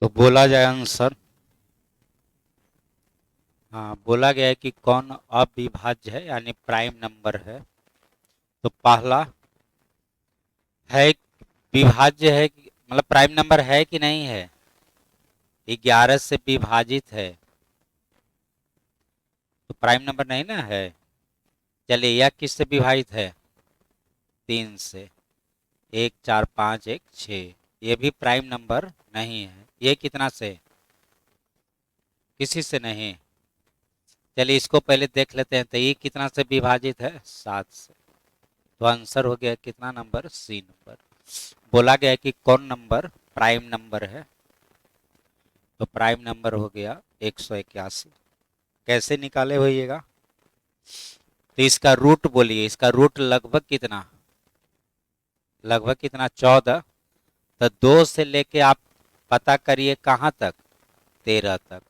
तो बोला जाए आंसर। हाँ, बोला गया है कि कौन अविभाज्य है यानी प्राइम नंबर है। तो पहला है, विभाज्य है मतलब प्राइम नंबर है कि नहीं है। 11 से विभाजित है तो प्राइम नंबर नहीं ना है। चलिए, यह किससे विभाजित है। 3 से। 1 4 5 1 6। ये भी प्राइम नंबर नहीं है। ये कितना से, किसी से नहीं। चलिए, इसको पहले देख लेते हैं। तो ये कितना से विभाजित है, 7 से। तो आंसर हो गया कितना नंबर, सी नंबर। बोला गया है कि कौन नंबर प्राइम नंबर है। तो प्राइम नंबर हो गया 181। कैसे निकाले होइएगा। तो इसका रूट बोलिए, इसका रूट लगभग कितना, लगभग कितना, 14। तो 2 से लेके आप पता करिए कहाँ तक, 13 तक।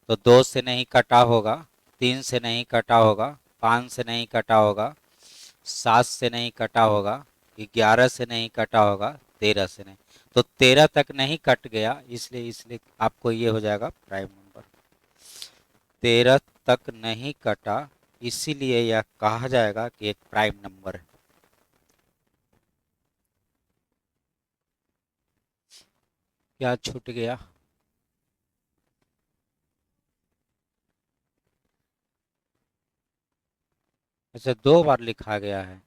तो 2 से नहीं कटा होगा, 3 से नहीं कटा होगा, 5 से नहीं कटा होगा, 7 से नहीं कटा होगा, 11 से नहीं कटा होगा, 13 से नहीं। तो 13 तक नहीं कट गया, इसलिए इसलिए आपको ये हो जाएगा प्राइम नंबर। 13 तक नहीं कटा, इसीलिए यह कहा जाएगा कि एक प्राइम नंबर है। क्या छूट गया। अच्छा, 2 बार लिखा गया है।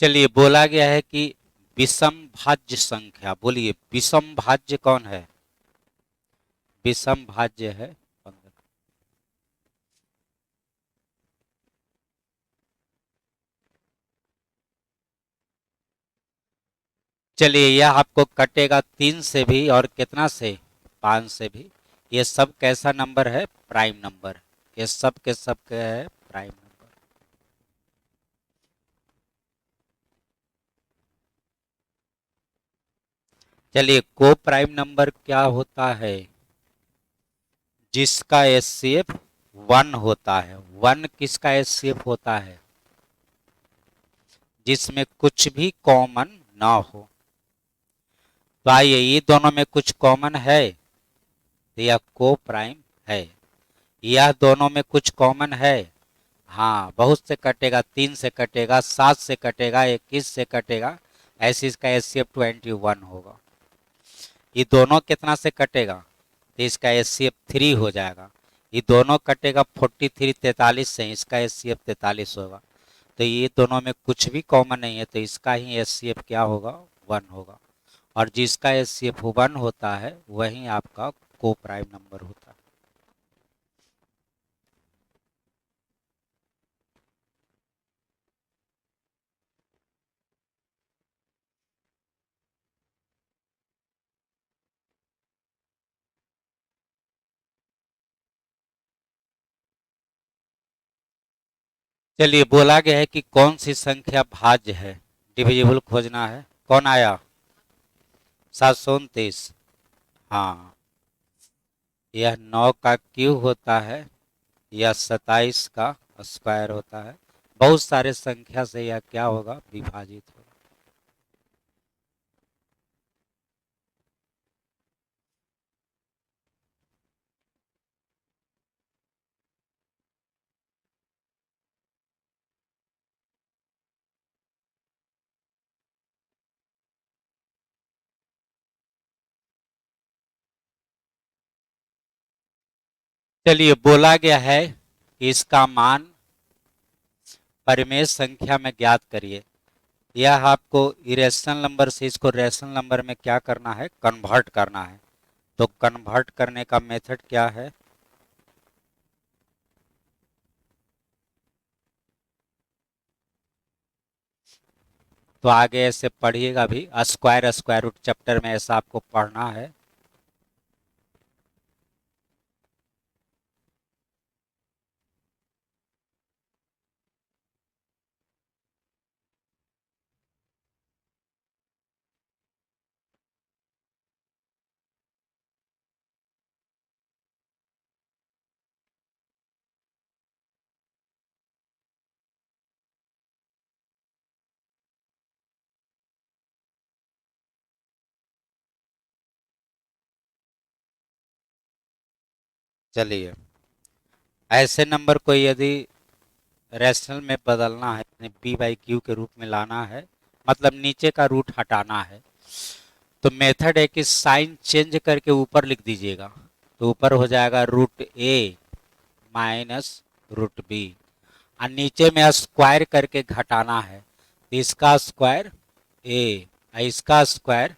चलिए, बोला गया है कि विषम भाज्य संख्या, बोलिए विषम भाज्य कौन है। विषम भाज्य है 15। चलिए, यह आपको कटेगा 3 से भी और कितना से, 5 से भी। ये सब कैसा नंबर है, प्राइम नंबर। ये सब के सब के है प्राइम नंबर। चलिए, को प्राइम नंबर क्या होता है, जिसका एचसीएफ 1 होता है। 1 किसका एचसीएफ होता है, जिसमें कुछ भी कॉमन ना हो। तो आइए, ये दोनों में कुछ कॉमन है, तो यह को प्राइम है। यह दोनों में कुछ कॉमन है, हाँ, बहुत से कटेगा, 3 से कटेगा, 7 से कटेगा, 21 से कटेगा। ऐसे इसका एचसीएफ 21 होगा। ये दोनों कितना से कटेगा, तो इसका एचसीएफ 3 हो जाएगा। ये दोनों कटेगा 43 43 से, इसका एचसीएफ 43 होगा। तो ये दोनों में कुछ भी कॉमन नहीं है, तो इसका ही एचसीएफ क्या होगा, 1 होगा। और जिसका एचसीएफ 1 होता है वही आपका को प्राइम नंबर होता है। चलिए, बोला गया है कि कौन सी संख्या भाज्य है, डिविजिबल खोजना है। कौन आया, 729। हाँ, यह 9 का क्यूब होता है, यह 27 का स्क्वायर होता है। बहुत सारे संख्या से यह क्या होगा, विभाजित होगा। चलिए, बोला गया है कि इसका मान परिमेय संख्या में ज्ञात करिए। यह आपको इरेशनल नंबर से इसको रेशनल नंबर में क्या करना है, कन्वर्ट करना है। तो कन्वर्ट करने का मेथड क्या है। तो आगे ऐसे पढ़िएगा भी, स्क्वायर स्क्वायर रूट चैप्टर में ऐसा आपको पढ़ना है। चलिए, ऐसे नंबर को यदि रैशनल में बदलना है, यानी पी बाई क्यू के रूप में लाना है, मतलब नीचे का रूट हटाना है, तो मेथड है कि साइन चेंज करके ऊपर लिख दीजिएगा। तो ऊपर हो जाएगा रूट ए माइनस रूट बी, और नीचे में स्क्वायर करके घटाना है, तो इसका स्क्वायर ए, इसका स्क्वायर,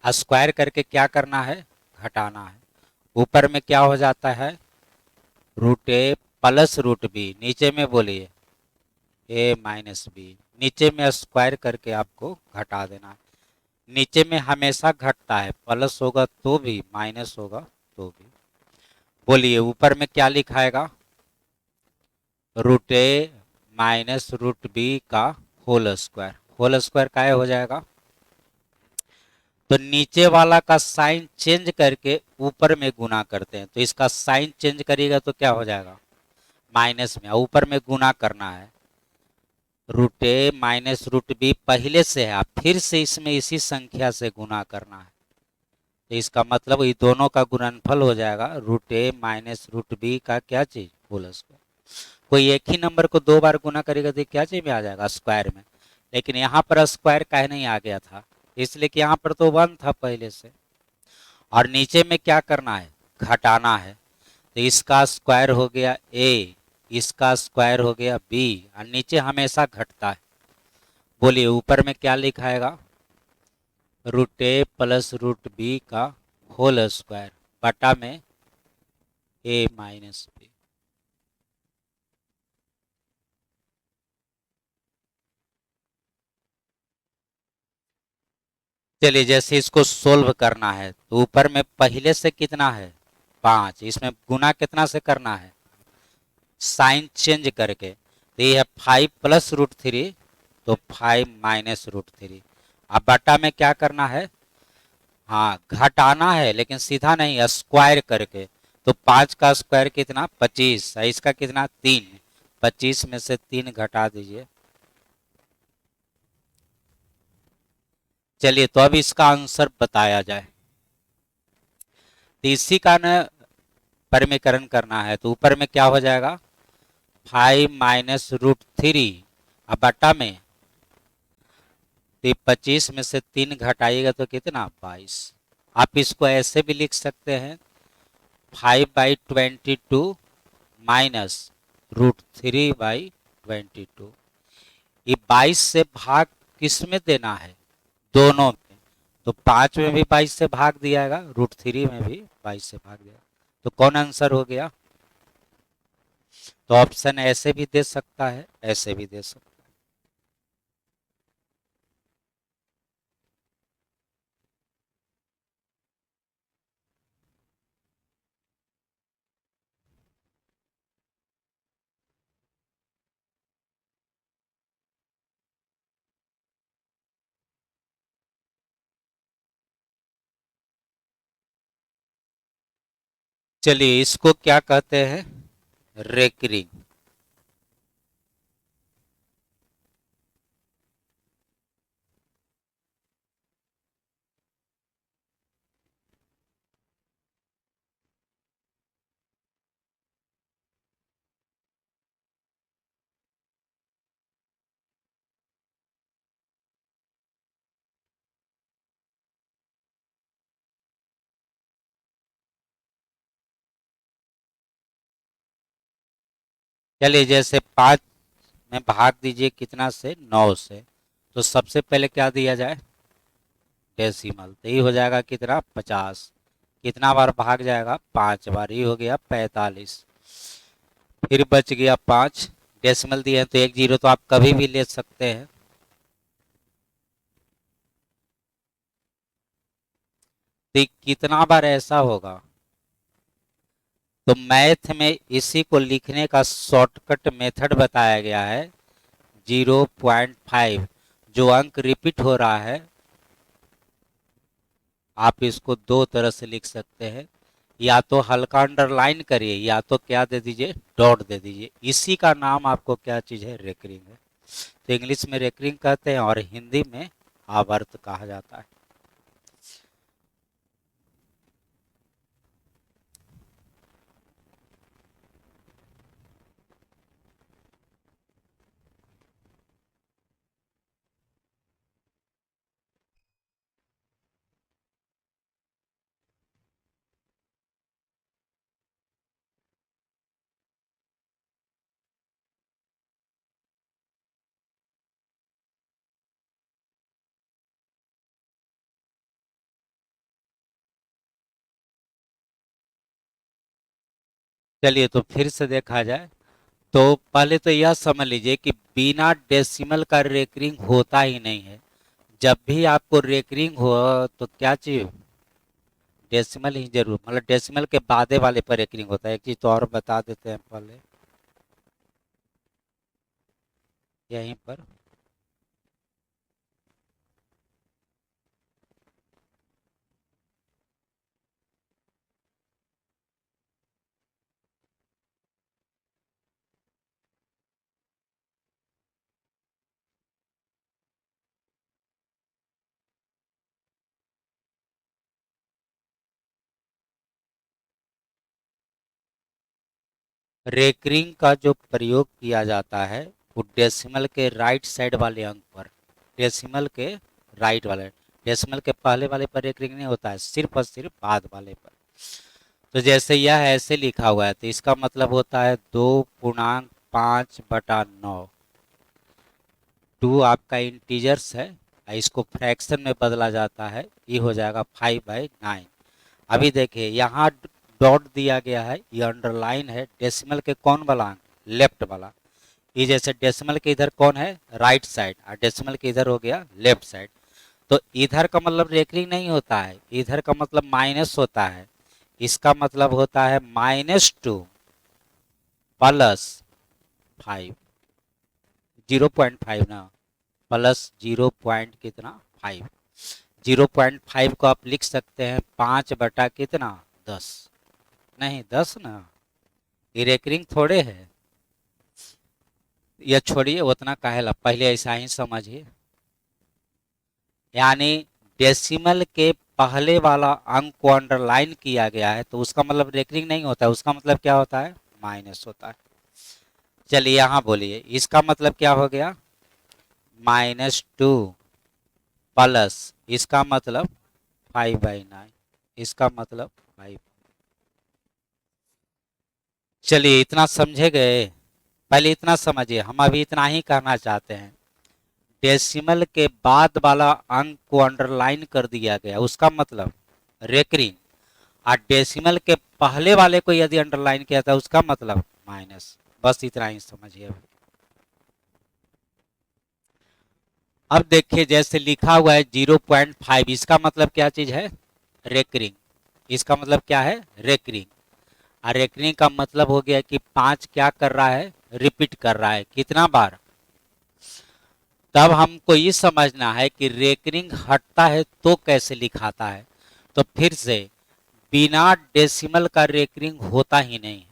स्क्वायर करके क्या करना है, घटाना है। ऊपर में क्या हो जाता है, रूट ए प्लस रूट बी, नीचे में बोलिए ए माइनस बी, नीचे में स्क्वायर करके आपको घटा देना है। नीचे में हमेशा घटता है, प्लस होगा तो भी, माइनस होगा तो भी। बोलिए ऊपर में क्या लिखाएगा, रूट ए माइनस रूट बी का होल स्क्वायर, होल स्क्वायर काय हो जाएगा। तो नीचे वाला का साइन चेंज करके ऊपर में गुना करते हैं, तो इसका साइन चेंज करिएगा तो क्या हो जाएगा, माइनस में, ऊपर में गुना करना है। रूट ए माइनस रूट बी पहले से है, फिर से इसमें इसी संख्या से गुना करना है, तो इसका मतलब ये दोनों का गुणनफल हो जाएगा रूट ए माइनस रूट बी का क्या चीज, होल स्क्वायर। कोई एक ही नंबर को दो बार गुना करेगा तो क्या चीज में आ जाएगा, स्क्वायर में। लेकिन यहाँ पर स्क्वायर काहे नहीं आ गया था, इसलिए कि यहाँ पर तो वन था पहले से, और नीचे में क्या करना है, घटाना है। तो इसका स्क्वायर हो गया ए, इसका स्क्वायर हो गया बी, और नीचे हमेशा घटता है। बोलिए ऊपर में क्या लिखाएगा, रूट ए प्लस रूट बी का होल स्क्वायर बटा में ए माइनस बी। चलिए, जैसे इसको सोल्व करना है, तो ऊपर में पहले से कितना है, पाँच, इसमें गुना कितना से करना है, साइन चेंज करके, तो ये है फाइव प्लस रूट थ्री, तो फाइव माइनस रूट थ्री। अब बटा में क्या करना है, हाँ घटाना है, लेकिन सीधा नहीं, स्क्वायर करके। तो पाँच का स्क्वायर कितना, पच्चीस, इसका कितना, तीन, पच्चीस में से तीन घटा दीजिए। चलिए, तो अब इसका आंसर बताया जाए। तो इसी का न परिमीकरण करना है, तो ऊपर में क्या हो जाएगा, फाइव माइनस रूट थ्री, अब बटा में, तो 25 में से तीन घटाइएगा तो कितना, 22। आप इसको ऐसे भी लिख सकते हैं, 5/22 माइनस रूट थ्री बाई 22। ये 22 से भाग किस में देना है, दोनों में। तो पांच में भी 22 से भाग दिया जाएगा, रूट थ्री में भी 22 से भाग दिया, तो कौन आंसर हो गया। तो ऑप्शन ऐसे भी दे सकता है, ऐसे भी दे सकता है। चलिए, इसको क्या कहते हैं, रेकरिंग। चलिए, जैसे पाँच में भाग दीजिए कितना से, नौ से, तो सबसे पहले क्या दिया जाए, डेसिमल, तो ये हो जाएगा कितना, 50। कितना बार भाग जाएगा, पांच बार, ये हो गया 45। फिर बच गया पांच, डेसिमल दिए हैं तो एक जीरो तो आप कभी भी ले सकते हैं। तो ये कितना बार ऐसा होगा, तो मैथ में इसी को लिखने का शॉर्टकट मेथड बताया गया है, 0.5। जो अंक रिपीट हो रहा है, आप इसको दो तरह से लिख सकते हैं, या तो हल्का अंडरलाइन करिए, या तो क्या दे दीजिए, डॉट दे दीजिए। इसी का नाम आपको क्या चीज है, रेकरिंग है। तो इंग्लिश में रेकरिंग कहते हैं और हिंदी में आवर्त कहा जाता है। चलिए तो फिर से देखा जाए, तो पहले तो यह समझ लीजिए कि बिना डेसिमल का रेकरिंग होता ही नहीं है। जब भी आपको रेकरिंग हो तो क्या चाहिए, डेसिमल ही जरूर, मतलब डेसिमल के बादे वाले पर रेकरिंग होता है। एक चीज तो और बता देते हैं पहले यहीं पर। रेकरिंग का जो प्रयोग किया जाता है वो डेसिमल के राइट साइड वाले अंक पर, डेसिमल के राइट वाले, डेसिमल के पहले वाले पर रेकरिंग नहीं होता है, सिर्फ और सिर्फ बाद वाले पर। तो जैसे यह ऐसे लिखा हुआ है तो इसका मतलब होता है 2.5/9। टू आपका इंटीजर्स है, इसको फ्रैक्शन में बदला जाता है, ये हो जाएगा 5/9। अभी देखिए यहाँ डॉट दिया गया है, ये अंडरलाइन है, डेसिमल के कौन वाला अंक, लेफ्ट वाला। ये जैसे डेसिमल के इधर कौन है, राइट साइड, और डेसिमल के इधर हो गया लेफ्ट साइड। तो इधर का मतलब रेकरिंग नहीं होता है, इधर का मतलब माइनस होता है। इसका मतलब होता है -2 +5, 0.5 ना, +0 पॉइंट कितना 5। 0.5 को आप लिख सकते हैं 5 बटा कितना 10, नहीं 10 ना, ये रेकरिंग थोड़े है। यह छोड़िए उतना काहेला, पहले ऐसा ही समझिए। यानी डेसिमल के पहले वाला अंक को अंडरलाइन किया गया है तो उसका मतलब रेकरिंग नहीं होता है, उसका मतलब क्या होता है, माइनस होता है। चलिए यहाँ बोलिए इसका मतलब क्या हो गया, -2 प्लस इसका मतलब 5/9, इसका मतलब 5। चलिए इतना समझे गए, पहले इतना समझिए, हम अभी इतना ही कहना चाहते हैं। डेसिमल के बाद वाला अंक को अंडरलाइन कर दिया गया उसका मतलब रेकरिंग, और डेसिमल के पहले वाले को यदि अंडरलाइन किया था उसका मतलब माइनस। बस इतना ही समझिए। अब देखिए जैसे लिखा हुआ है 0.5, इसका मतलब क्या चीज है, रेकरिंग। इसका मतलब क्या है, रेकरिंग। और रेकरिंग का मतलब हो गया कि 5 क्या कर रहा है, रिपीट कर रहा है, कितना बार। तब हमको ये समझना है कि रेकरिंग हटता है तो कैसे लिखाता है। तो फिर से बिना डेसिमल का रेकरिंग होता ही नहीं है।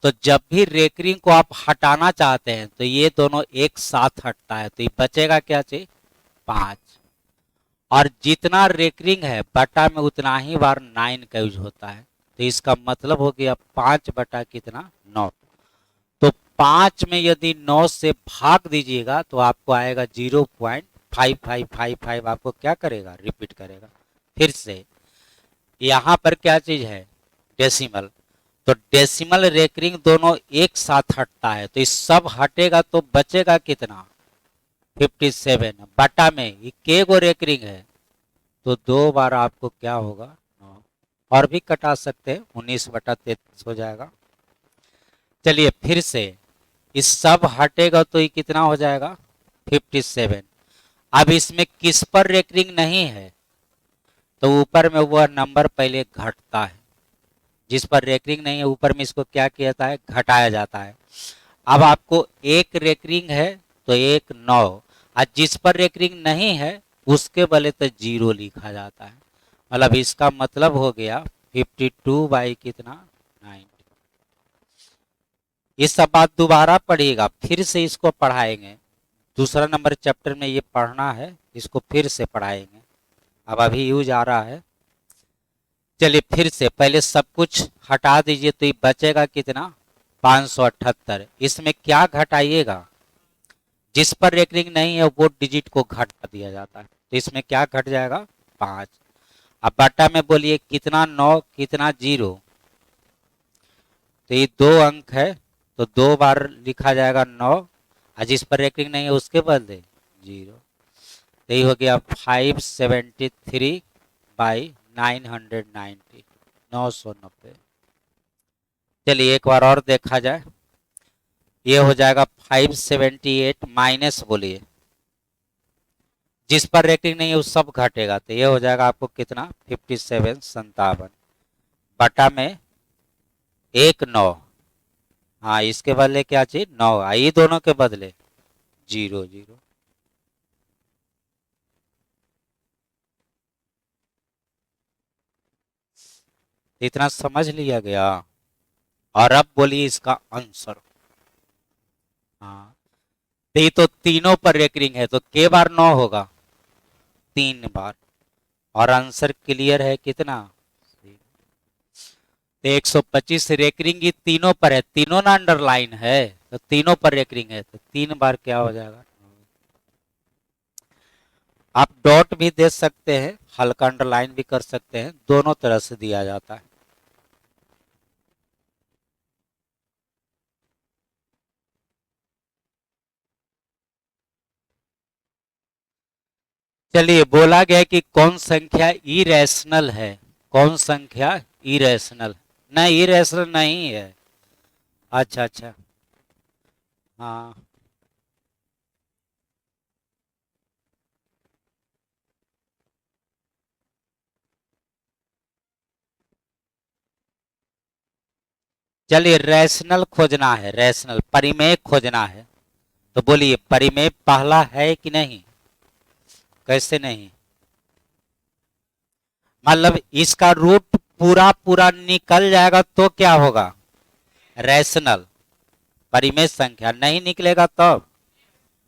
तो जब भी रेकरिंग को आप हटाना चाहते हैं तो ये दोनों एक साथ हटता है, तो ये बचेगा क्या चाहिए, 5। और जितना रेकरिंग है बटा में उतना ही बार 9 का यूज होता है, तो इसका मतलब हो गया 5 बटा कितना 9। तो 5 में यदि 9 से भाग दीजिएगा तो आपको आएगा 0.5555, आपको क्या करेगा, रिपीट करेगा। फिर से यहाँ पर क्या चीज है, डेसिमल। तो डेसिमल रेकरिंग दोनों एक साथ हटता है, तो इस सब हटेगा तो बचेगा कितना, 57 बटा में ये के गो रेकरिंग है, तो 2 बार आपको क्या होगा 9। और भी कटा सकते हैं, 19/33 हो जाएगा। चलिए फिर से इस सब हटेगा तो ये कितना हो जाएगा, 57। अब इसमें किस पर रेकरिंग नहीं है, तो ऊपर में वह नंबर पहले घटता है, जिस पर रेकरिंग नहीं है ऊपर में इसको क्या किया जाता है, घटाया जाता है। अब आपको एक रेकरिंग है तो एक 9, और जिस पर रेकरिंग नहीं है उसके बदले तो 0 लिखा जाता है। मतलब इसका मतलब हो गया 52 कितना 9। ये सब बात दोबारा पढ़िएगा, फिर से इसको पढ़ाएंगे, दूसरा नंबर चैप्टर में ये पढ़ना है, इसको फिर से पढ़ाएंगे। अब अभी यूज आ रहा है। चलिए फिर से पहले सब कुछ हटा दीजिए तो ये बचेगा कितना, 578। इसमें क्या घटाइएगा, जिस पर रेकरिंग नहीं है वो डिजिट को घटा दिया जाता है, तो इसमें क्या घट जाएगा, 5। अब बटा में बोलिए कितना 9 कितना 0, तो ये 2 अंक है, तो 2 बार लिखा जाएगा 9, और जिस पर रेकरिंग नहीं है उसके बदले 0। तो ये हो गया 573/990, 990। चलिए एक बार और देखा जाए। ये हो जाएगा 578 माइनस बोलिए, जिस पर रेटिंग नहीं है उस सब घटेगा, तो ये हो जाएगा आपको कितना 57 57 बटा में 1 9। हाँ इसके बदले क्या चाहिए 9, ये दोनों के बदले 0 0। इतना समझ लिया गया। और अब बोलिए इसका आंसर। हाँ तो ये तो तीनों पर रेकरिंग है, तो के बार 9 होगा 3 बार। और आंसर क्लियर है कितना, तो 125 रेकरिंग ये तीनों पर है, तीनों ना अंडरलाइन है, तो तीनों पर रेकरिंग है, तो 3 बार क्या हो जाएगा। आप डॉट भी दे सकते हैं, हल्का अंडरलाइन भी कर सकते हैं, दोनों तरह से दिया जाता है। चलिए बोला गया कि कौन संख्या इरेशनल है, कौन संख्या इरेशनल, नहीं इरेशनल नहीं है। अच्छा अच्छा। हाँ चलिए रैशनल खोजना है, रैशनल परिमेय खोजना है, तो बोलिए परिमेय पहला है कि नहीं। कैसे नहीं, मतलब इसका रूट पूरा पूरा निकल जाएगा तो क्या होगा रैशनल, परिमेय संख्या नहीं निकलेगा तब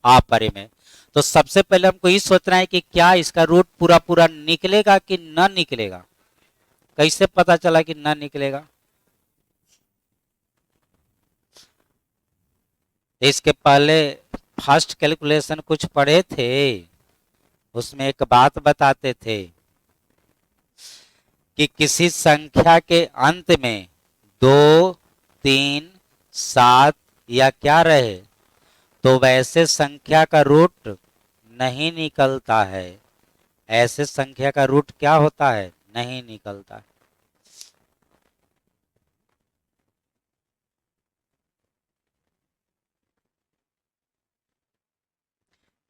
अपरिमेय। तो सबसे पहले हमको ये सोचना है कि क्या इसका रूट पूरा पूरा निकलेगा कि न निकलेगा। कैसे पता चला कि न निकलेगा, इसके पहले फर्स्ट कैलकुलेशन कुछ पढ़े थे, उसमें एक बात बताते थे कि किसी संख्या के अंत में 2 3 7 या क्या रहे तो वैसे संख्या का रूट नहीं निकलता है, ऐसे संख्या का रूट क्या होता है नहीं निकलता है।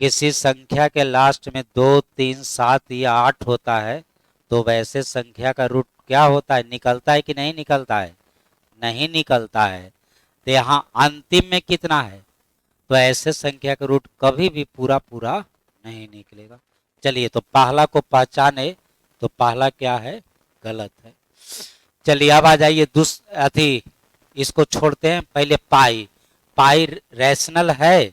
किसी संख्या के लास्ट में 2 3 7 या 8 होता है तो वैसे संख्या का रूट क्या होता है, निकलता है कि नहीं निकलता है, नहीं निकलता है। तो यहाँ अंतिम में कितना है, तो ऐसे संख्या का रूट कभी भी पूरा पूरा नहीं निकलेगा। चलिए तो पहला को पहचाने, तो पहला क्या है गलत है। चलिए अब आ जाइए दूस अथी, इसको छोड़ते हैं पहले पाई। पाई रैशनल है,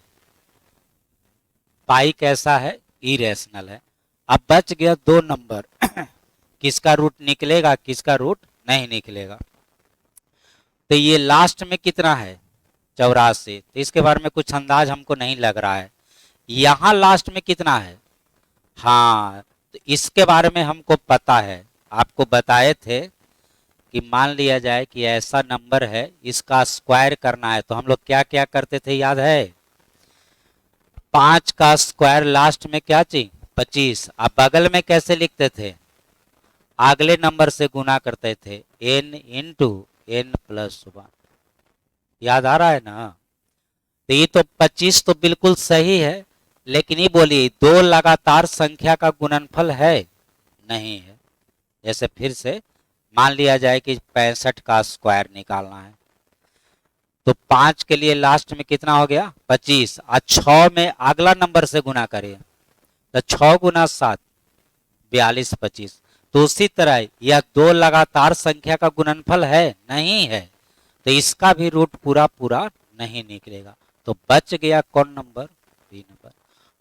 पाई कैसा है इरेशनल है। अब बच गया 2 नंबर किसका रूट निकलेगा किसका रूट नहीं निकलेगा। तो ये लास्ट में कितना है 84, तो इसके बारे में कुछ अंदाज हमको नहीं लग रहा है। यहाँ लास्ट में कितना है, हाँ तो इसके बारे में हमको पता है, आपको बताए थे कि मान लिया जाए कि ऐसा नंबर है इसका स्क्वायर करना है, तो हम लोग क्या क्या करते थे याद है, 5 का स्क्वायर लास्ट में क्या चाहिए 25। अब बगल में कैसे लिखते थे, अगले नंबर से गुना करते थे n इंटू n प्लस 1। याद आ रहा है ना, तो ये तो 25 तो बिल्कुल सही है, लेकिन ये बोलिए दो लगातार संख्या का गुणनफल है नहीं है। जैसे फिर से मान लिया जाए कि 65 का स्क्वायर निकालना है, तो 5 के लिए लास्ट में कितना हो गया 25, और 6 में अगला नंबर से गुना करिए, तो 6 गुना 7 42 25। तो उसी तरह यह दो लगातार संख्या का गुणनफल है नहीं है, तो इसका भी रूट पूरा पूरा नहीं निकलेगा। तो बच गया कौन नंबर बी नंबर,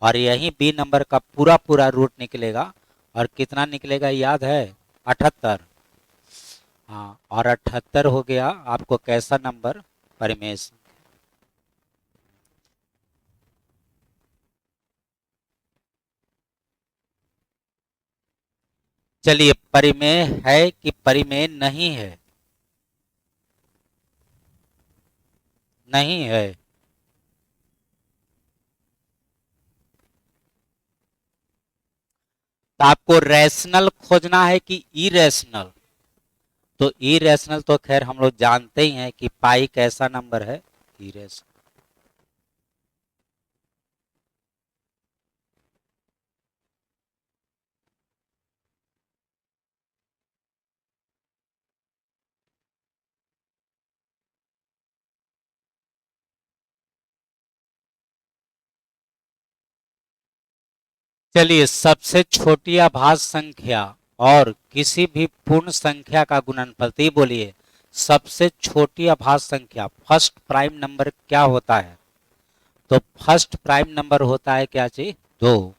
और यही बी नंबर का पूरा पूरा रूट निकलेगा। और कितना निकलेगा याद है 78। हाँ और 78 हो गया आपको कैसा नंबर परिमेश। चलिए परिमेय है कि परिमेय नहीं है, नहीं है। तो आपको रैशनल खोजना है कि इरेशनल, तो इरेशनल तो खैर हम लोग जानते ही हैं कि पाई कैसा नंबर है, इरेशनल। चलिए, सबसे छोटी आभाज्य संख्या और किसी भी पूर्ण संख्या का गुणनफल, तो ये बोलिए सबसे छोटी आभाज्य संख्या फर्स्ट प्राइम नंबर क्या होता है? तो फर्स्ट प्राइम नंबर होता है क्या चीज? 2।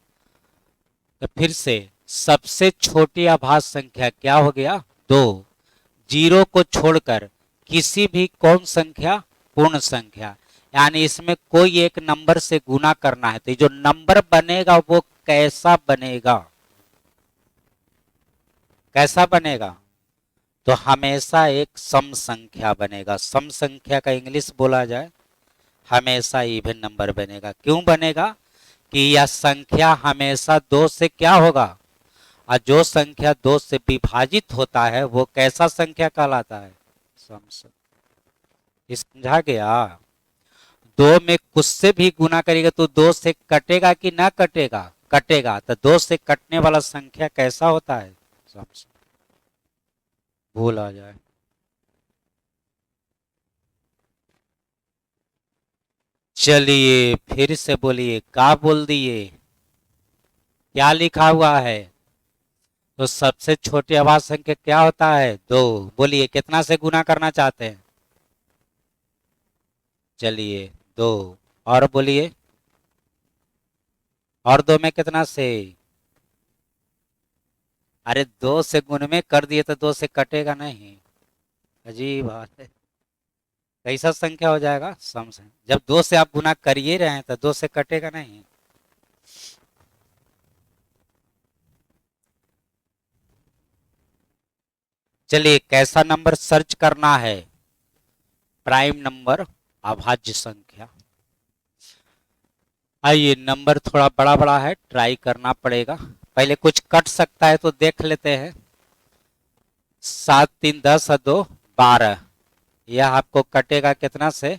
तो फिर से सबसे छोटी आभाज्य संख्या क्या हो गया? 2। जीरो को छोड़कर किसी भी कौन संख्या? पूर्ण संख्या। यानी इसमें कोई एक नंबर से गुना करना है, तो जो नंबर बनेगा वो कैसा बनेगा? कैसा बनेगा? तो हमेशा एक सम संख्या बनेगा। सम संख्या का इंग्लिश बोला जाए, हमेशा इवन नंबर बनेगा। क्यों बनेगा? कि यह संख्या हमेशा दो से क्या होगा? और जो संख्या दो से विभाजित होता है वो कैसा संख्या कहलाता है? सम संख्या। समझा गया? दो में कुछ से भी गुना करेगा तो दो से कटेगा कि ना कटेगा? कटेगा। तो दो से कटने वाला संख्या कैसा होता है? सम संख्या। भूल आ जाए। चलिए फिर से बोलिए, का बोल दिए? क्या लिखा हुआ है? तो सबसे छोटी आवाज संख्या क्या होता है? 2। बोलिए कितना से गुना करना चाहते हैं? चलिए 2। और बोलिए, और 2 में कितना से? अरे 2 से गुण में कर दिए तो 2 से कटेगा नहीं। अजीब बात है। कैसा संख्या हो जाएगा? सम संख्या। जब 2 से आप गुना कर ही रहे हैं तो 2 से कटेगा नहीं। चलिए, कैसा नंबर सर्च करना है? प्राइम नंबर, अभाज्य संख्या। आइए, नंबर थोड़ा बड़ा बड़ा है, ट्राई करना पड़ेगा। पहले कुछ कट सकता है तो देख लेते हैं। 7 3 10 और 2 12। यह आपको कटेगा कितना से?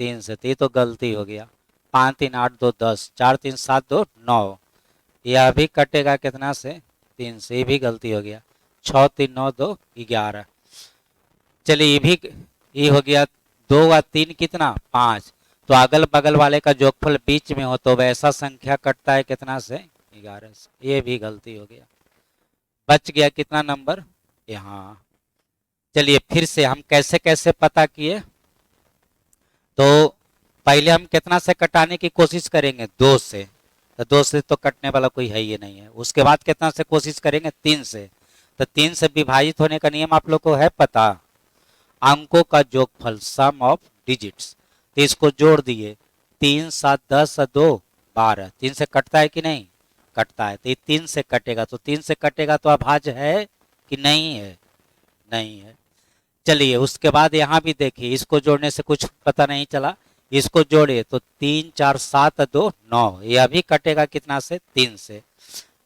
3 से। तो ये तो गलती हो गया। 5 3 8 2 10, 4 3 7 2 9। यह भी कटेगा कितना से? 3 से। ये भी गलती हो गया। 6 3 9 2 11। चलिए ये भी, ये हो गया। 2 व 3 कितना? 5। तो अगल बगल वाले का जोगफल बीच में हो तो वैसा संख्या कटता है कितना से? 11 से। ये भी गलती हो गया। बच गया कितना नंबर? यहाँ। चलिए फिर से हम कैसे कैसे पता किए? तो पहले हम कितना से कटाने की कोशिश करेंगे? 2 से। तो 2 से तो कटने वाला कोई है ही नहीं है। उसके बाद कितना से कोशिश करेंगे? 3 से। तो 3 से विभाजित होने का नियम आप लोग को है पता? अंकों का जोगफल, सम ऑफ डिजिट्स। तो इसको जोड़ दिए। 3 7 10 और 2 12। 3 से कटता है कि नहीं? कटता है। तो ये 3 से कटेगा, तो 3 से कटेगा तो अभाज्य है कि नहीं है? नहीं है। चलिए उसके बाद यहाँ भी देखिए, इसको जोड़ने से कुछ पता नहीं चला। इसको जोड़े तो 3 4 7 2 9। यह भी कटेगा कितना से? 3 से।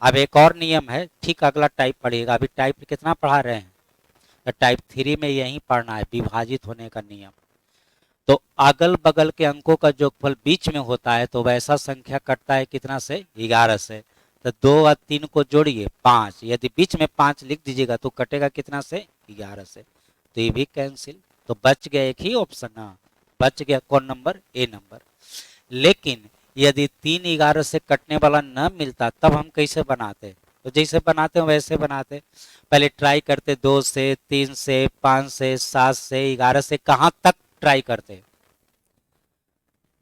अब एक और नियम है, ठीक अगला टाइप पढ़िएगा। अभी टाइप कितना पढ़ा रहे हैं? तो टाइप 3 में यही पढ़ना है, विभाजित होने का नियम। तो अगल बगल के अंकों का जोगफल बीच में होता है तो वैसा संख्या कटता है कितना से? 11 से। तो 2 और 3 को जोड़िए 5। यदि बीच में 5 लिख दीजिएगा तो कटेगा कितना से? 11 से। तो ये भी कैंसिल। तो बच गया एक ही ऑप्शन ना, बच गया कौन नंबर? ए नंबर। लेकिन यदि 3 11 से कटने वाला न मिलता तब हम कैसे बनाते? तो जैसे बनाते हो वैसे बनाते। पहले ट्राई करते 2 से, 3 से, 5 से, 7 से, 11 से। कहाँ तक ट्राई करते?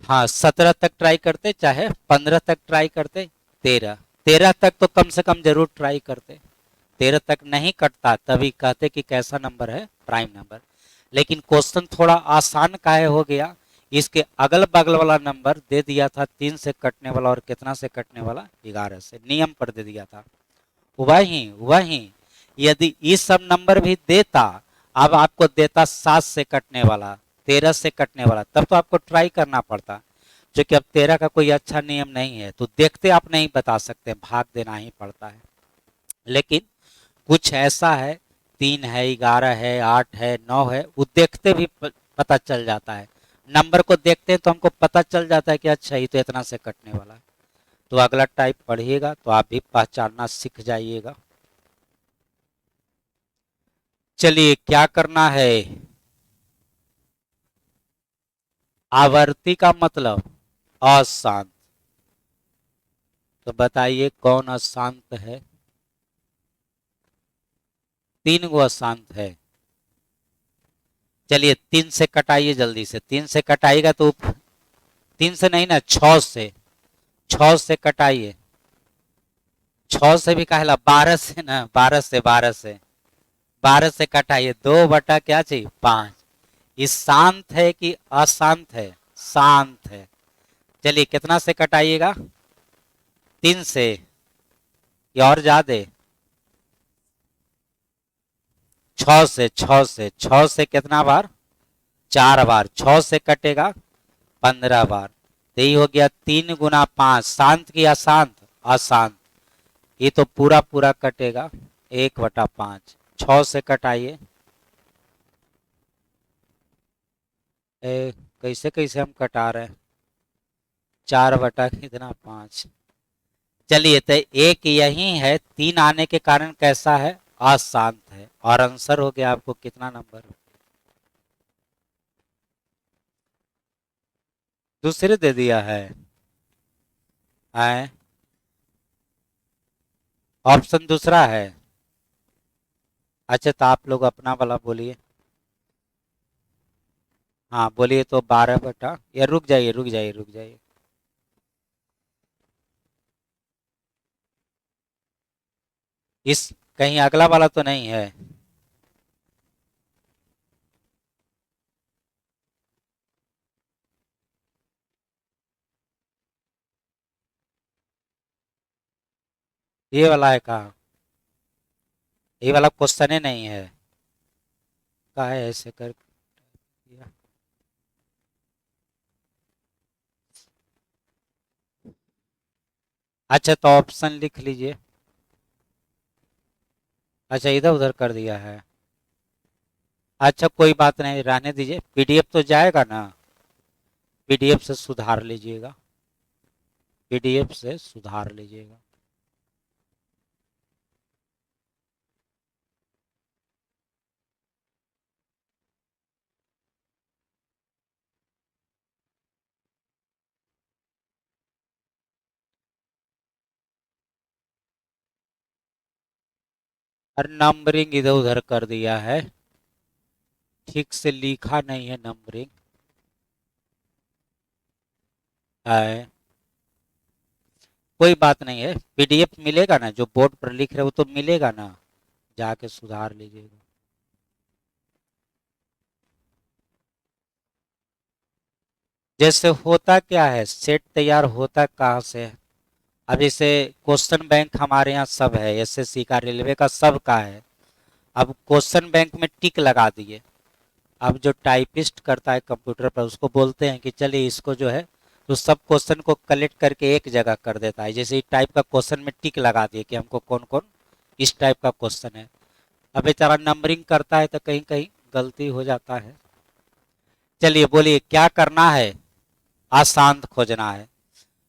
हाँ 17 तक ट्राई करते, चाहे 15 तक ट्राई करते, 13। 13 तक तो कम से कम जरूर ट्राई करते। 13 तक नहीं कटता तभी कहते कि कैसा नंबर है? Prime number. लेकिन क्वेश्चन थोड़ा आसान काहे हो गया? इसके अगल बगल वाला नंबर दे दिया था 3 से कटने वाला और कितना से कटने वाला? 11 से। नियम पर दे दिया था। वही वही यदि ये सब नंबर भी देता, अब आपको देता 7 से कटने वाला, 13 से कटने वाला, तब तो आपको ट्राई करना पड़ता। जो कि अब 13 का कोई अच्छा नियम नहीं है, तो देखते आप नहीं बता सकते, भाग देना ही पड़ता है। लेकिन कुछ ऐसा है 3 है, 11 है, 8 है, 9 है, वो देखते भी पता चल जाता है। नंबर को देखते हैं तो हमको पता चल जाता है कि अच्छा ये तो इतना से कटने वाला है। तो अगला टाइप पढ़िएगा तो आप भी पहचानना सीख जाइएगा। चलिए क्या करना है, आवर्ती का मतलब अशांत। तो बताइए कौन अशांत है? 3 गो अशांत है। चलिए 3 से कटाइए जल्दी से, 3 से कटाइएगा तो 3 से नहीं ना, 6 से, 6 से कटाइए। 6 से भी कहला, 12 से ना, 12 से, 12 से, 12 से कटाइए, 2 बटा क्या चाहिए, 5। ये शांत है कि अशांत है? शांत है। चलिए कितना से कटाइएगा, 3 से या और ज्यादा, 6 से, 6 से, 6 से कितना बार, 4 बार, 6 से कटेगा 15 बार। तो ये हो गया 3 गुना 5, शांत की अशांत, अशांत। ये तो पूरा पूरा कटेगा 1/5। 6 से कटाइए। कैसे कैसे हम कटा रहे हैं, 4 बटा कितना, 5। चलिए तो एक यही है, 3 आने के कारण कैसा है, अशांत है। और आंसर हो गया आपको कितना नंबर, दूसरे दे दिया है। आए, ऑप्शन दूसरा है। अच्छा तो आप लोग अपना वाला बोलिए। हाँ बोलिए, तो 12 बटा, या रुक जाइए, रुक जाइए, रुक जाइए। इस कहीं अगला वाला तो नहीं है? ये वाला है कहाँ, ये वाला क्वेश्चन ही नहीं है। कहा है ऐसे कर दिया। अच्छा तो ऑप्शन लिख लीजिए। अच्छा इधर उधर कर दिया है। अच्छा कोई बात नहीं, रहने दीजिए, पीडीएफ तो जाएगा ना, पीडीएफ से सुधार लीजिएगा, पीडीएफ से सुधार लीजिएगा। और नंबरिंग इधर उधर कर दिया है, ठीक से लिखा नहीं है नंबरिंग है। कोई बात नहीं है, पीडीएफ मिलेगा ना, जो बोर्ड पर लिख रहे हो तो मिलेगा ना, जाके सुधार लीजिएगा। जैसे होता क्या है, सेट तैयार होता कहाँ से है? अब जैसे क्वेश्चन बैंक हमारे यहाँ सब है, एसएससी का, रेलवे का, सब का है। अब क्वेश्चन बैंक में टिक लगा दिए। अब जो टाइपिस्ट करता है कंप्यूटर पर, उसको बोलते हैं कि चलिए इसको जो है, तो सब क्वेश्चन को कलेक्ट करके एक जगह कर देता है। जैसे इस टाइप का क्वेश्चन में टिक लगा दिए कि हमको कौन कौन इस टाइप का क्वेश्चन है। अब बेचारा नंबरिंग करता है तो कहीं कहीं गलती हो जाता है। चलिए बोलिए क्या करना है, अशांत खोजना है।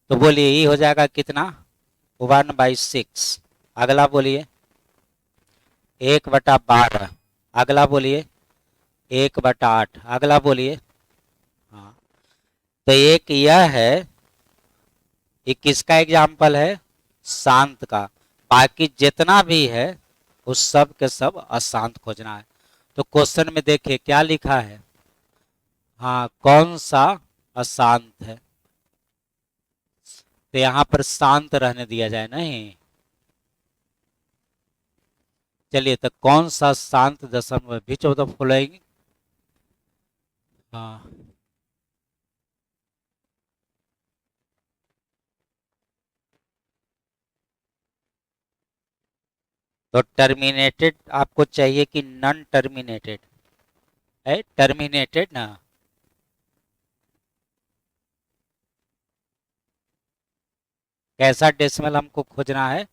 तो बोलिए ये हो जाएगा कितना, 1/6। अगला बोलिए 1/12। अगला बोलिए 1/8। अगला बोलिए। हाँ तो एक यह है, ये किसका एग्जाम्पल है, शांत का। बाकी जितना भी है उस सब के सब अशांत खोजना है। तो क्वेश्चन में देखिए क्या लिखा है, हाँ कौन सा अशांत है, तो यहाँ पर शांत रहने दिया जाए नहीं। चलिए तो कौन सा शांत दशमलव भी 14 फॉलोइंग। हाँ तो टर्मिनेटेड आपको चाहिए कि नॉन टर्मिनेटेड, है टर्मिनेटेड ना। कैसा डेसिमल हमको खोजना है,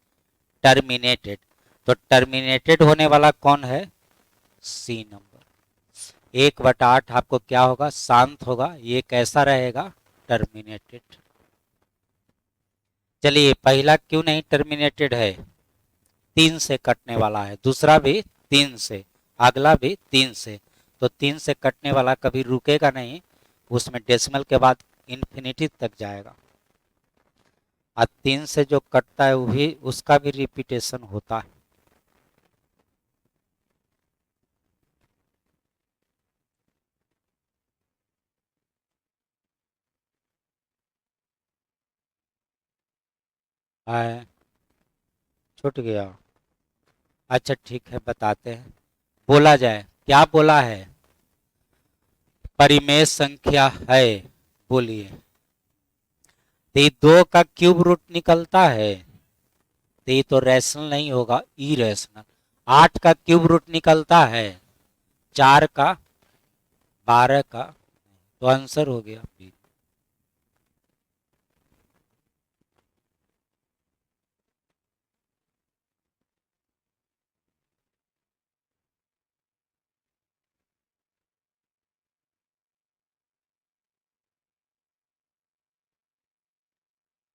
टर्मिनेटेड। तो टर्मिनेटेड होने वाला कौन है, सी नंबर। 1/8 आपको क्या होगा, शांत होगा, ये कैसा रहेगा, टर्मिनेटेड। चलिए पहला क्यों नहीं टर्मिनेटेड है, 3 से कटने वाला है, दूसरा भी 3 से, अगला भी 3 से, तो 3 से कटने वाला कभी रुकेगा नहीं, उसमें डेसिमल के बाद इन्फिनिटी तक जाएगा। और 3 से जो कटता है वो भी, उसका भी रिपीटेशन होता है। है, छूट गया। अच्छा ठीक है, बताते हैं, बोला जाए, क्या बोला है, परिमेय संख्या है, बोलिए। तो ये 2 का क्यूब रूट निकलता है, तो ये तो रैशनल नहीं होगा, इरेशनल। 8 का क्यूब रूट निकलता है, 4 का, 12 का, तो आंसर हो गया बी।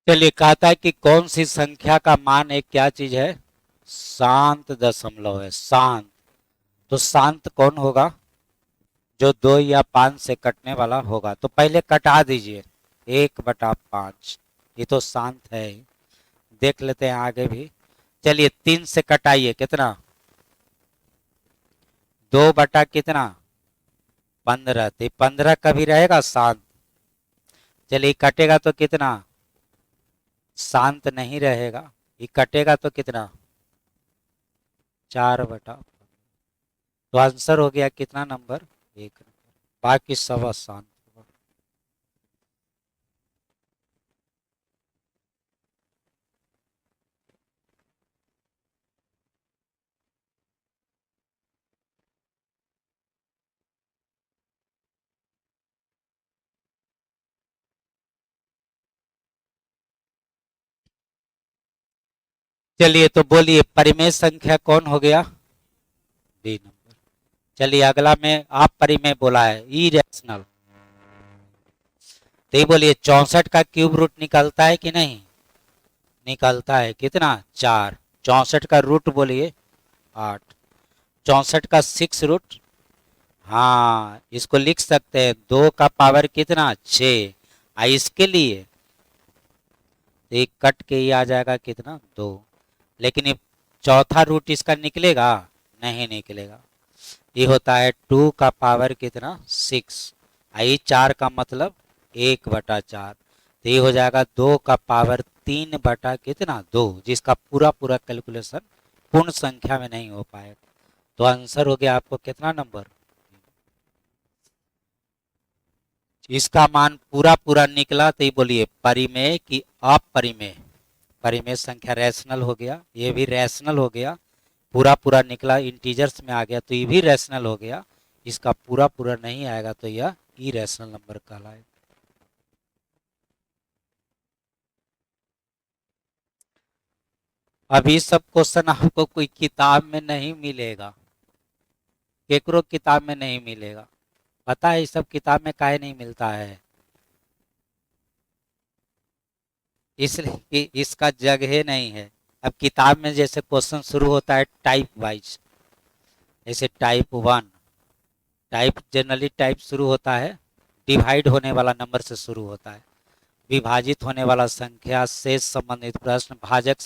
चलिए कहता है कि कौन सी संख्या का मान एक क्या चीज है, शांत दशमलव है, शांत। तो शांत कौन होगा, जो 2 या 5 से कटने वाला होगा, तो पहले कटा दीजिए, 1/5, ये तो शांत है ही। देख लेते हैं आगे भी। चलिए 3 से कटाइए, कितना, 2 बटा कितना, 15, तो 15 कभी रहेगा शांत। चलिए कटेगा तो कितना, शांत नहीं रहेगा, ये कटेगा तो कितना, 4/, तो आंसर हो गया कितना नंबर, 1 नंबर, बाकी सब आसान होगा। चलिए तो बोलिए परिमेय संख्या कौन हो गया, बी नंबर। चलिए अगला में आप परिमेय बोला है, इरेशनल, तो ये बोलिए 64 का क्यूब रूट निकलता है कि नहीं, निकलता है, कितना, 4, 64 का रूट बोलिए, 8, 64 का 6 रूट, हाँ इसको लिख सकते हैं, 2 का पावर कितना, 6, इसके लिए एक कट के ही आ जाएगा कितना, 2, लेकिन ये चौथा रूट इसका निकलेगा, नहीं निकलेगा। ये होता है 2 का पावर कितना, 6, आई 4 का मतलब 1/4, तो ये हो जाएगा 2 का पावर 3 बटा कितना, 2, जिसका पूरा पूरा कैलकुलेशन पूर्ण संख्या में नहीं हो पाएगा। तो आंसर हो गया आपको कितना नंबर, इसका मान पूरा पूरा निकला, तो ये बोलिए परिमेय की अपरिमेय, परिमेय संख्या रैशनल हो गया, ये भी रैशनल हो गया, पूरा पूरा निकला, इंटीजर्स में आ गया तो ये भी रैशनल हो गया, इसका पूरा पूरा नहीं आएगा तो यह इरेशनल नंबर कहलाएगा। अभी सब क्वेश्चन आपको कोई किताब में नहीं मिलेगा, केकरो किताब में नहीं मिलेगा, पता है, ये सब किताब में काहे नहीं मिलता है, इसलिए कि इसका जगह नहीं है। अब किताब में जैसे क्वेश्चन शुरू होता है टाइप वाइज, जैसे टाइप 1, टाइप जनरली टाइप शुरू होता है डिवाइड होने वाला नंबर से शुरू होता है, विभाजित होने वाला संख्या, शेष संबंधित प्रश्न, भाजक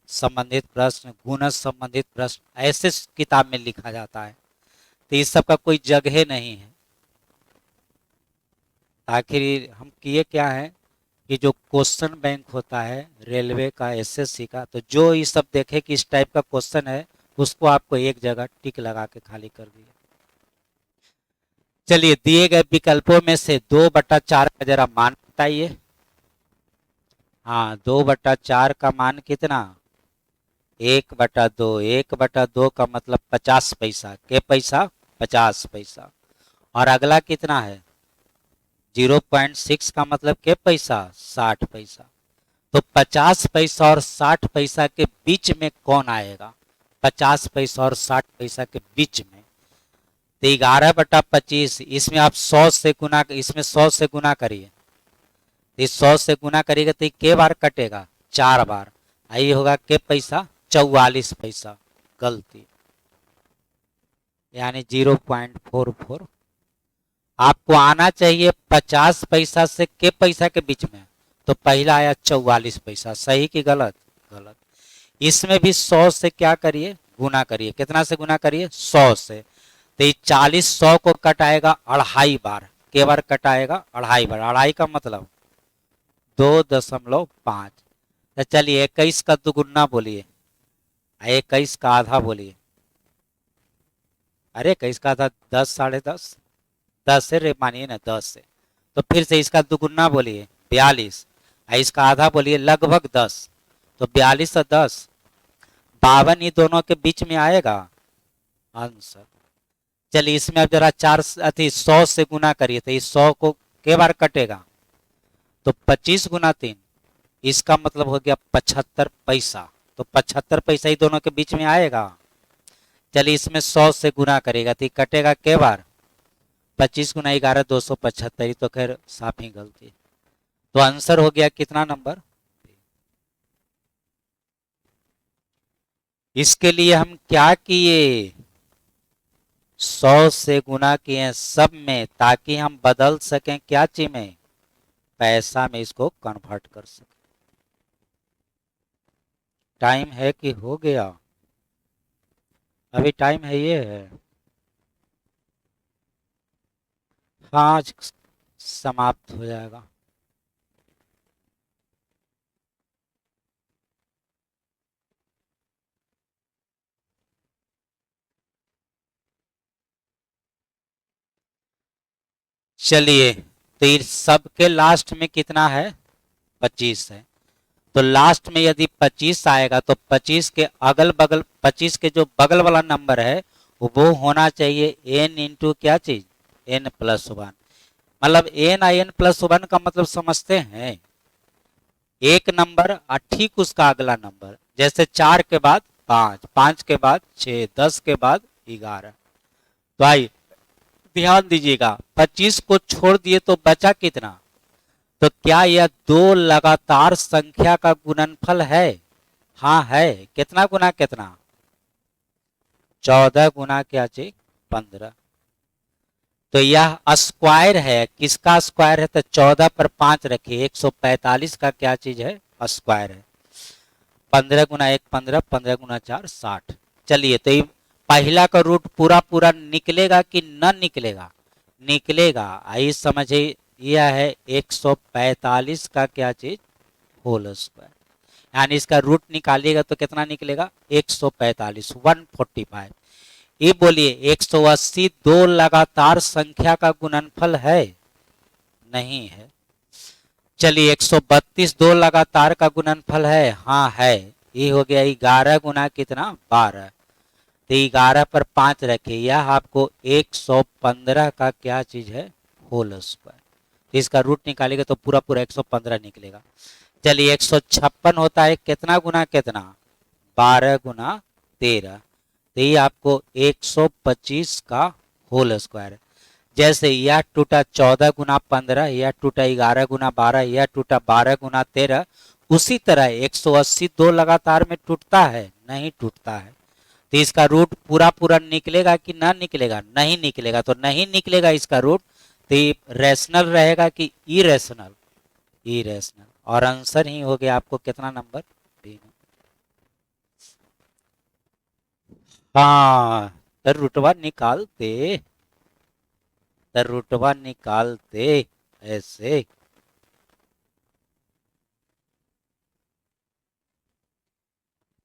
संबंधित प्रश्न, गुणज संबंधित प्रश्न, ऐसे किताब में लिखा जाता है, तो इस सब का कोई जगह नहीं है। आखिर हम किए क्या है कि जो क्वेश्चन बैंक होता है रेलवे का, एसएससी का, तो जो ये सब देखे कि इस टाइप का क्वेश्चन है, उसको आपको एक जगह टिक लगा के खाली कर दिया। चलिए दिए गए विकल्पों में से 2/4 का जरा मान बताइए। हाँ 2/4 का मान कितना, 1/2, 1/2 का मतलब 50 पैसा, के पैसा, 50 पैसा, और अगला कितना है, 0.6 का मतलब के पैसा, 60 पैसा, तो 50 पैसा और 60 पैसा के बीच में कौन आएगा, 50 पैसा और 60 पैसा के बीच में, तो 11/25, इसमें आप 100 से गुना, इसमें 100 से गुना करिए, तो 100 से गुना करिएगा तो के बार कटेगा, 4 बार। आई होगा के पैसा, 44 पैसा, गलती, यानी 0.44। आपको आना चाहिए 50 पैसा से के पैसा के बीच में, तो पहला आया 44 पैसा, सही कि गलत? गलत। इसमें भी 100 से क्या करिए, गुना करिए, कितना से गुना करिए, 100 से, तो ये 40 100 को कटाएगा 2.5 बार, के बार कटाएगा 2.5 बार, 2.5 का मतलब 2.5। तो चलिए 21 का दुगुना बोलिए, 21 का आधा बोलिए, अरे 21 का आधा 10, 10.5, 10 से रे मानिए ना, 10 से, तो फिर से इसका दुगुना बोलिए 42, इसका आधा बोलिए लगभग 10, तो 42 और 10 52, ये दोनों के बीच में आएगा आंसर। चलिए इसमें अब जरा 100 से गुना करिए, तो इस 100 को के बार कटेगा, तो 25 गुना 3, इसका मतलब हो गया 75 पैसा, तो 75 पैसा ही दोनों के बीच में आएगा। चलिए इसमें 100 से गुना करेगा तो कटेगा के बार, 25 गुना 11 275, तो खैर साफ ही गलती। तो आंसर हो गया कितना नंबर। इसके लिए हम क्या किए, 100 से गुना किए सब में, ताकि हम बदल सकें क्या चीज में, पैसा में इसको कन्वर्ट कर सकें। टाइम है कि हो गया, अभी टाइम है, ये है, हाँ आज समाप्त हो जाएगा। चलिए तो ये सबके लास्ट में कितना है, 25 है, तो लास्ट में यदि 25 आएगा तो 25 के अगल बगल, 25 के जो बगल वाला नंबर है वो होना चाहिए n इंटू क्या चीज, n+1। मतलब n आई n+1 का मतलब समझते हैं, एक नंबर और ठीक उसका अगला नंबर, जैसे 4 के बाद 5, 5 के बाद 6, 10 के बाद 11। तो आइए ध्यान दीजिएगा, 25 को छोड़ दिए तो बचा कितना, तो क्या यह दो लगातार संख्या का गुणनफल है, हाँ है, कितना गुना कितना, 14 गुना क्या चीज 15। तो यह स्क्वायर है, किसका स्क्वायर है, तो 14 पर 5 रखिए, 145 का क्या चीज है, स्क्वायर है। 15 गुना 1 15, 15 गुना 4 60। चलिए तो ये पहला का रूट पूरा पूरा निकलेगा कि न निकलेगा, निकलेगा। आइए समझिए, यह है 145 का क्या चीज, होल स्क्वायर, यानी इसका रूट निकालिएगा तो कितना निकलेगा, 145, 145। ये बोलिए 180 दो लगातार संख्या का गुणनफल है, नहीं है। चलिए 132 दो लगातार का गुणनफल है, हाँ है। ये हो गया 11 गुना कितना 12, तो 11 पर 5 रखिए, यह आपको 115 का क्या चीज है, होल स्क्वायर। इसका रूट निकालेगा तो पूरा पूरा 115 निकलेगा। चलिए 156 होता है कितना गुना कितना, 12 गुना 13, तो ये आपको 125 का होल स्क्वायर है। जैसे यह टूटा 14 गुना 15, यह टूटा 11 गुना 12, यह टूटा 12 गुना 13, उसी तरह 180 दो लगातार में टूटता है, नहीं टूटता है। तो इसका रूट पूरा पूरा निकलेगा कि ना निकलेगा, नहीं निकलेगा, तो नहीं निकलेगा इसका रूट, तो ये रैशनल रहेगा कि इरेशनल, इरेशनल। और आंसर ही हो गया आपको कितना नंबर, 3। हाँ तो रुटवा निकालते, तो रुटवा निकालते ऐसे,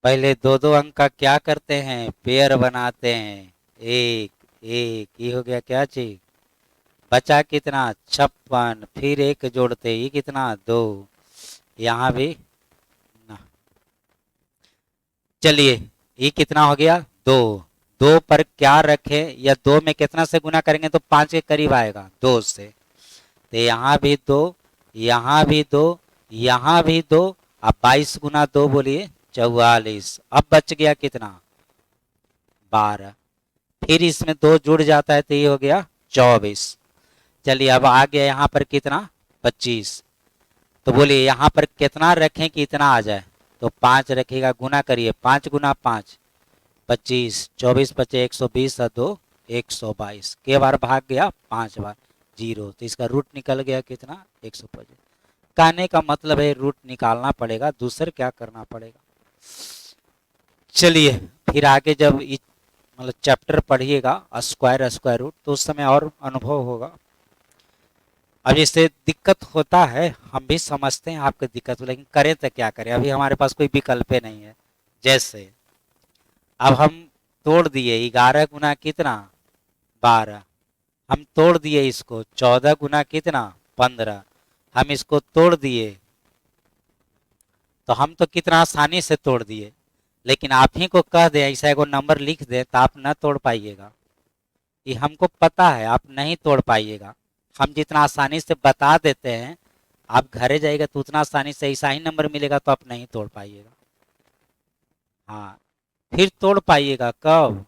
पहले दो दो अंक का क्या करते हैं, पेयर बनाते हैं, एक एक, ये हो गया क्या चीज, बचा कितना 56, फिर एक जोड़ते, ये कितना 2, यहाँ भी ना। चलिए ये कितना हो गया 2, 2 पर क्या रखे, या 2 में कितना से गुना करेंगे तो 5 के करीब आएगा 2 से, तो यहाँ भी 2, यहाँ भी 2, यहाँ भी 2, अब 22 गुना 2 बोलिए 44। अब बच गया कितना 12, फिर इसमें 2 जुड़ जाता है तो ये हो गया 24। चलिए अब आ गया यहाँ पर कितना 25। तो बोलिए यहाँ पर कितना रखें कि इतना आ जाए, तो 5 रखिएगा, गुना करिए, 5 गुना 5 25, 24 बचे 120 और 2 122, के बार भाग गया 5 बार 0, तो इसका रूट निकल गया कितना 125। कहने का मतलब है रूट निकालना पड़ेगा, दूसर क्या करना पड़ेगा। चलिए फिर आगे जब मतलब चैप्टर पढ़िएगा स्क्वायर स्क्वायर रूट तो उस समय और अनुभव होगा। अब इससे दिक्कत होता है, हम भी समझते हैं आपको दिक्कत हो, लेकिन करें तो क्या करें, अभी हमारे पास कोई विकल्प नहीं है। जैसे अब हम तोड़ दिए 11 गुना कितना 12, हम तोड़ दिए इसको 14 गुना कितना 15, हम इसको तोड़ दिए, तो हम तो कितना आसानी से तोड़ दिए, लेकिन आप ही को कह दे ऐसा एगो नंबर लिख दे तो आप न तोड़ पाइएगा। ये हमको पता है आप नहीं तोड़ पाइएगा। हम जितना आसानी से बता देते हैं, आप घरे जाइएगा तो उतना आसानी से ऐसा ही नंबर मिलेगा तो आप नहीं तोड़ पाइएगा। हाँ, फिर तोड़ पाइएगा कब,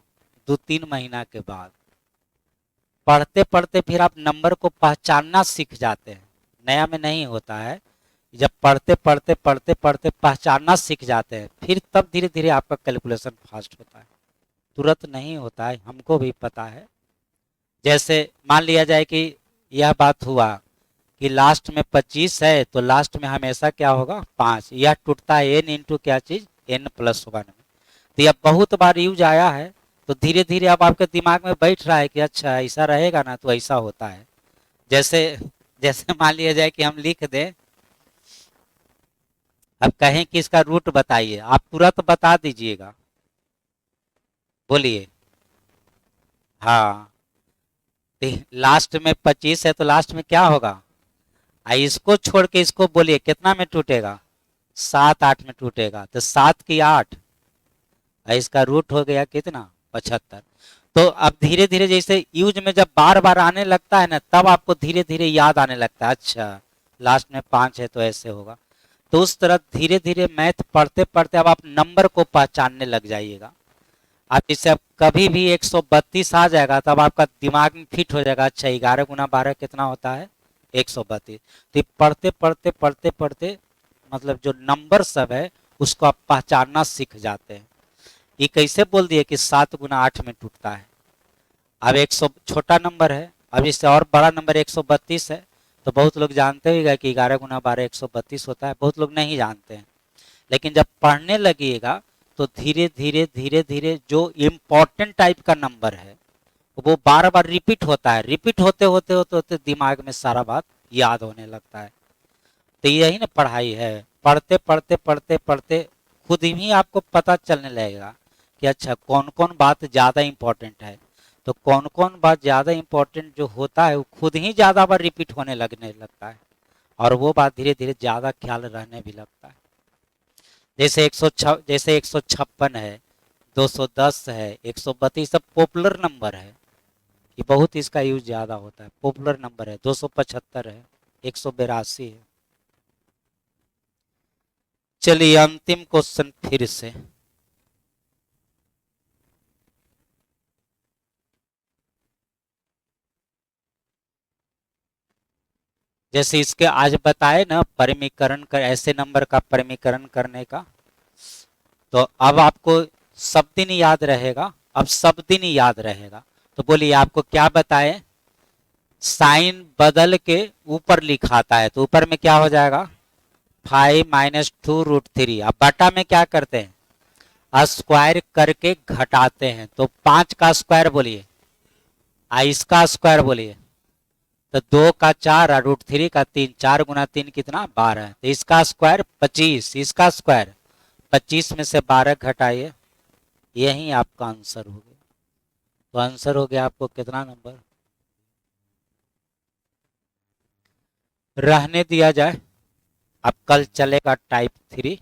2-3 महीना के बाद। पढ़ते पढ़ते फिर आप नंबर को पहचानना सीख जाते हैं, नया में नहीं होता है। जब पढ़ते पढ़ते पढ़ते पढ़ते पहचानना सीख जाते हैं, फिर तब धीरे धीरे आपका कैलकुलेशन फास्ट होता है, तुरंत नहीं होता है, हमको भी पता है। जैसे मान लिया जाए कि यह बात हुआ कि लास्ट में 25 है तो लास्ट में हमेशा क्या होगा 5, यह टूटता है n इंटू क्या चीज n+1 में। तो यह बहुत बार यूज आया है, तो धीरे धीरे अब आपके दिमाग में बैठ रहा है कि अच्छा ऐसा रहेगा ना तो ऐसा होता है। जैसे जैसे मान लिया जाए कि हम लिख दें, अब कहें कि इसका रूट बताइए, आप तुरंत बता दीजिएगा, बोलिए। हाँ, लास्ट में 25 है तो लास्ट में क्या होगा, इसको छोड़ के इसको बोलिए कितना में टूटेगा, 7-8 में टूटेगा, तो 7 की 8, इसका रूट हो गया कितना 75। तो अब धीरे धीरे जैसे यूज में जब बार बार आने लगता है ना, तब आपको धीरे धीरे याद आने लगता है, अच्छा लास्ट में 5 है तो ऐसे होगा। तो उस तरह धीरे धीरे मैथ पढ़ते पढ़ते अब आप नंबर को पहचानने लग जाइएगा। आप जैसे अब कभी भी 132 आ जाएगा तब आपका दिमाग में फिट हो जाएगा, अच्छा 11 गुना 12 कितना होता है 132। तो पढ़ते पढ़ते पढ़ते पढ़ते मतलब जो नंबर सब है उसको आप पहचानना सीख जाते हैं। ये कैसे बोल दिए कि 7 गुना 8 में टूटता है। अब 100 छोटा नंबर है, अब इससे और बड़ा नंबर 132 है, तो बहुत लोग जानते होगा कि 11 गुना 12 132 होता है, बहुत लोग नहीं जानते हैं। लेकिन जब पढ़ने लगिएगा तो धीरे धीरे धीरे धीरे जो इम्पोर्टेंट टाइप का नंबर है वो बार बार रिपीट होता है, रिपीट होते होते होते होते दिमाग में सारा बात याद होने लगता है। तो यही ना पढ़ाई है, पढ़ते पढ़ते पढ़ते पढ़ते खुद ही आपको पता चलने लगेगा कि अच्छा कौन कौन बात ज़्यादा इम्पोर्टेंट है। तो कौन कौन बात ज़्यादा इम्पोर्टेंट जो होता है वो खुद ही ज़्यादा बार रिपीट होने लगने लगता है, और वो बात धीरे धीरे ज़्यादा ख्याल रहने भी लगता है। जैसे 156 है, 210 है, 132 सब पॉपुलर नंबर है, ये बहुत इसका यूज ज़्यादा होता है, पॉपुलर नंबर है। 275 है, 182 है। चलिए अंतिम क्वेश्चन फिर से, जैसे इसके आज बताए ना परिमीकरण कर, ऐसे नंबर का परिमीकरण करने का, तो अब आपको सब दिन याद रहेगा, अब सब दिन याद रहेगा। तो बोलिए आपको क्या बताए, साइन बदल के ऊपर लिखाता है तो ऊपर में क्या हो जाएगा 5-2√3। अब बटा में क्या करते हैं स्क्वायर करके घटाते हैं, तो 5 का स्क्वायर बोलिए, इसका स्क्वायर बोलिए, तो 2 का 4 और √3 का 3, 4 गुना 3 कितना 12, तो इसका स्क्वायर 25, इसका स्क्वायर 25 में से 12 घटाइए, यही आपका आंसर हो गया। तो आंसर हो गया आपको कितना नंबर, रहने दिया जाए, अब कल चलेगा टाइप 3।